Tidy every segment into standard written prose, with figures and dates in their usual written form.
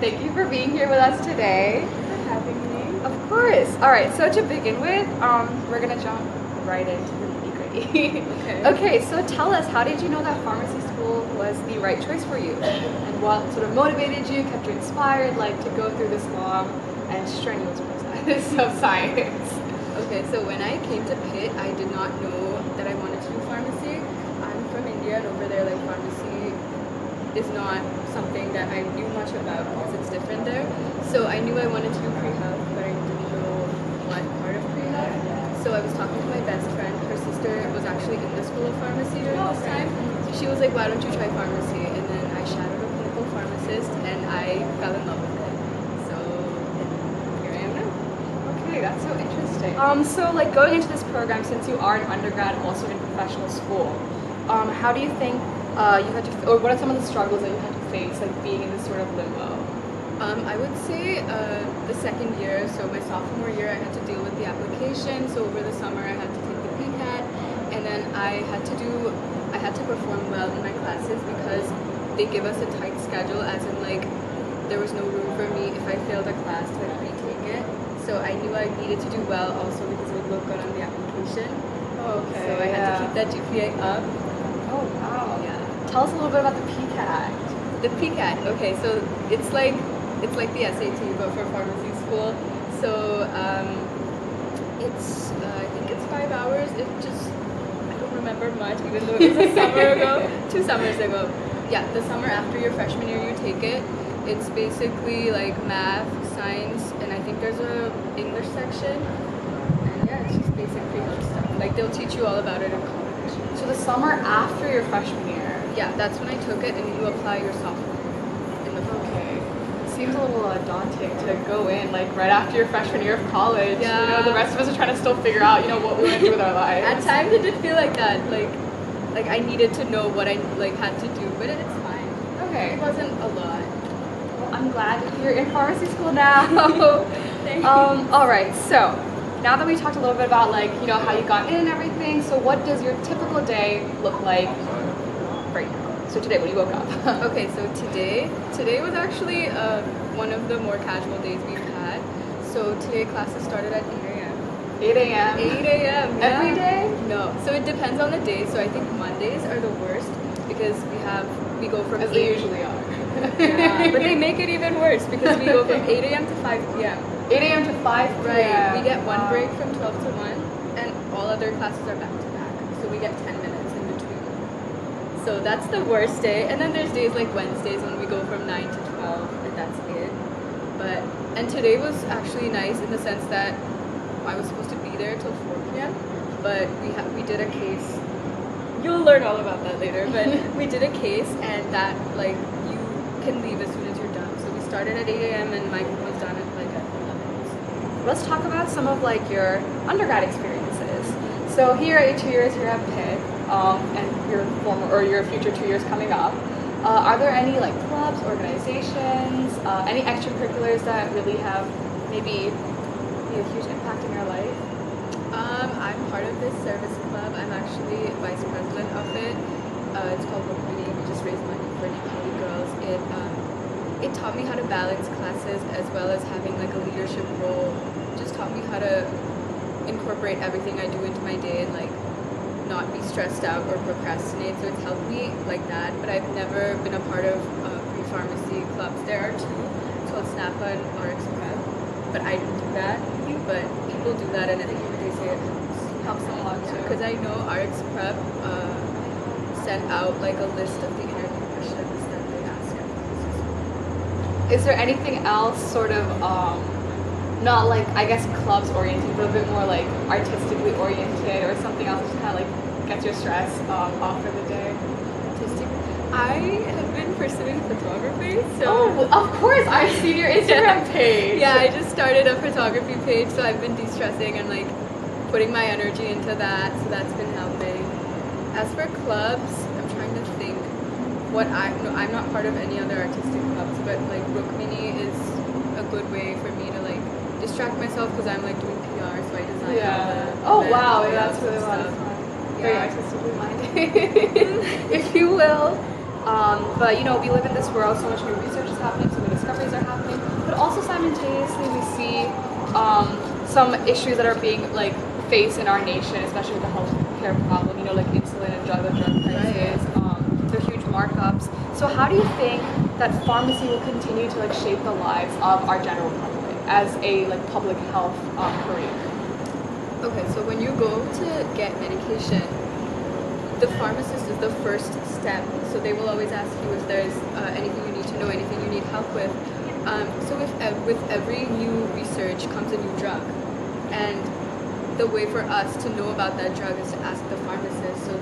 thank you for being here with us today. For having me. Of course. All right, so to begin with, we're gonna jump right into the nitty-gritty. Okay, so tell us, how did you know that pharmacy school was the right choice for you? And what sort of motivated you, kept you inspired, like, to go through this long and strenuous process of science? Okay, so when I came to Pitt, I did not know that I wanted to do pharmacy. I'm from India, and over there, like, pharmacy is not something that I knew much about because it's different there. So I knew I wanted to do pre-health, but I didn't know what part of pre-health. So I was talking to my best friend. Her sister was actually in the school of pharmacy during this time. So she was like, why don't you try pharmacy? And then I shadowed a clinical pharmacist, and I fell in love with it. So here I am now. Okay, that's so interesting. So like going into this program, since you are an undergrad, also in professional school, how do you think you had to, or what are some of the struggles that you had to face, like being in this sort of limbo? I would say the second year, so my sophomore year, I had to deal with the application. So over the summer, I had to take the PCAT, and then I had to perform well in my classes because they give us a tight schedule, as in like there was no room for me if I failed a class to like retake it. So I knew I needed to do well also because it would look good on the application. Okay. So I had to keep that GPA up. Oh wow. Yeah. Tell us a little bit about the PCAT. The PCAT. Okay, so it's like the SAT but for pharmacy school. So it's I think it's 5 hours. I don't remember much, even though it was a summer ago, 2 summers ago. Yeah, the summer after your freshman year you take it. It's basically like math, science, and I think there's a English section. And yeah, it's just basic pre-health stuff. Like they'll teach you all about it in college. So the summer after your freshman year. Yeah, that's when I took it, and you apply your sophomore in the fall. Okay. It seems a little daunting to go in like right after your freshman year of college. Yeah. You know, the rest of us are trying to still figure out, what we want to do with our lives. At times it did feel like that, like I needed to know what I like had to do, but it's fine. Okay. It wasn't a lot. Well, I'm glad you're in pharmacy school now. Thank you. All right. So now that we talked a little bit about how you got in and everything, so what does your typical day look like right now? So today, when you woke up. Okay, so today was actually one of the more casual days we've had. So today classes started at 8 a.m. 8 a.m. 8 a.m. Yeah. Every day? No. So it depends on the day. So I think Mondays are the worst because we go from As 8 they usually are. Yeah, but they make it even worse because we go from 8 a.m. to 5 p.m. 8 a.m. to 5 p.m. Right. We get one break from 12 to 1, and all other classes are back to back. So we get 10 minutes in between. So that's the worst day. And then there's days like Wednesdays when we go from 9 to 12, and that's it. And today was actually nice in the sense that I was supposed to be there till 4 p.m. But we did a case. You'll learn all about that later. But we did a case, and that like you can leave as soon as you're done. So we started at 8 a.m. and my group was done at like at 11. Let's talk about some of your undergrad experiences. So here at your 2 years here at Pitt, and your future 2 years coming up, are there any clubs, organizations, any extracurriculars that really have maybe a huge impact in your life? I'm part of this service club. I'm actually vice president of it. It's called Rukmini. We just raise money for Nepali girls. It taught me how to balance classes as well as having a leadership role. Just taught me how to incorporate everything I do into my day and not be stressed out or procrastinate. So it's helped me like that. But I've never been a part of pre-pharmacy clubs. There are 2. It's called SNAPA and RX Prep. But I didn't do that. But people do that, and they say it helps a lot too. Because I know RX Prep sent out a list of the interview questions that they ask everyone. Is there anything else sort of not I guess clubs oriented, but a bit more artistically oriented, or something else that kind of gets your stress off for the day? Artistic. I have been pursuing photography, so. Oh, of course! I've seen your Instagram page. Yeah, I just started a photography page, so I've been de-stressing and putting my energy into that. So that's been helping. As for clubs, I'm trying to think. I'm not part of any other artistic clubs, but Rukmini is a good way for me to distract myself because I'm doing PR, so I design. Yeah. All Oh wow, yeah, that's really a lot of fun. Yeah. Very artistically minded, if you will. But we live in this world, so much new research is happening, so new discoveries discoveries are happening, but also simultaneously we see some issues that are being like faced in our nation, especially with the healthcare problem. You know, like insulin and drug prices. They're huge markups. So how do you think that pharmacy will continue to like shape the lives of our general public as a like public health career? Okay, so when you go to get medication, the pharmacist is the first step. So they will always ask you if there's anything you need to know, anything you need help with. So with every new research comes a new drug, and the way for us to know about that drug is to ask the pharmacist. So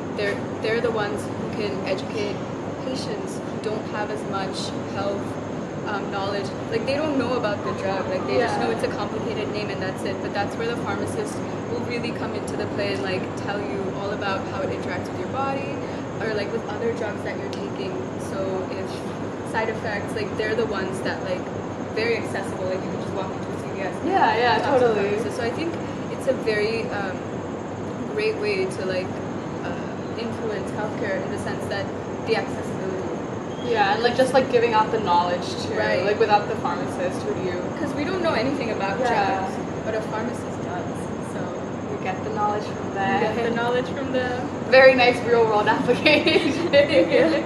they're the ones who can educate patients who don't have as much health knowledge. Like they don't know about the drug. Like they just know it's a complicated name and that's it. But that's where the pharmacist will really come into the play and like tell you all about how it interacts with your body, or like with other drugs that you're taking. So if side effects, like they're the ones that like very accessible. Like you can just walk into a CVS. Yeah, totally. So I think it's a very great way to like influence healthcare in the sense that the accessibility. Yeah, and like just like giving out the knowledge too. Right. Like without the pharmacist, who do you? Because we don't know anything about drugs, but a pharmacist does. So We get the knowledge from we them. get the knowledge from them. Very nice real world application.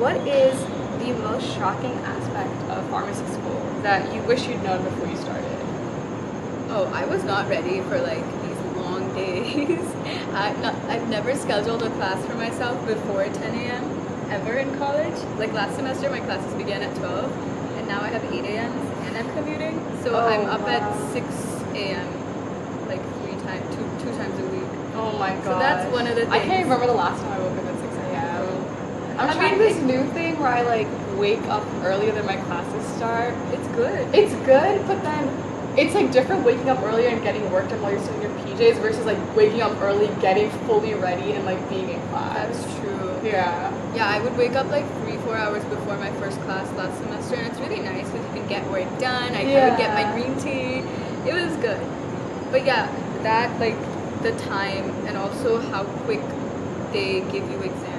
What is the most shocking aspect of pharmacy school that you wish you'd known before you started? Oh, I was not ready for like these long days. I've never scheduled a class for myself before 10 a.m. ever in college. Like last semester, my classes began at 12, and now I have 8 a.m.s and I'm commuting. So I'm up at 6 a.m. like two times a week. Oh my god. So that's one of the things. I can't remember the last time I woke up at 6 a.m. I'm trying this new thing where I like wake up earlier than my classes start. It's good. It's good, but then it's like different waking up earlier and getting work done while you're still in your PJs versus like waking up early, getting fully ready, and like being in class. That's true. Yeah. Yeah, I would wake up like 3-4 hours before my first class last semester, and it's really nice because you can get work done. I would get my green tea. It was good. But yeah, that like the time and also how quick they give you exams.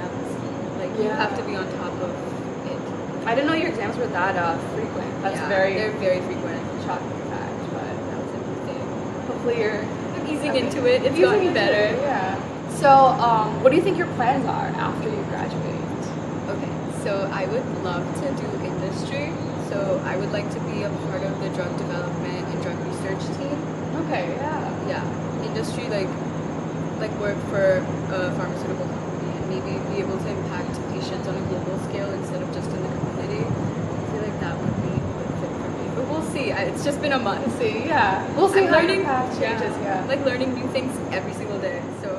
Like you have to be on top of it. I didn't know your exams were that frequent. That's they're very frequent. shocking fact, but That was interesting. hopefully you're I'm easing into it. It's easing gotten into better. it, yeah. So, what do you think your plans are after you graduate? Okay, so I would love to do industry. So I would like to be a part of the drug development and drug research team. Okay, yeah. Yeah, industry like work for a pharmaceutical company and maybe be able to impact patients on a global scale instead of just in the community. I feel like that would be a good fit for me. But we'll see. It's just been a month. We'll see, yeah. We'll see I'm how learning your path changes, yeah. like learning new things every single day. So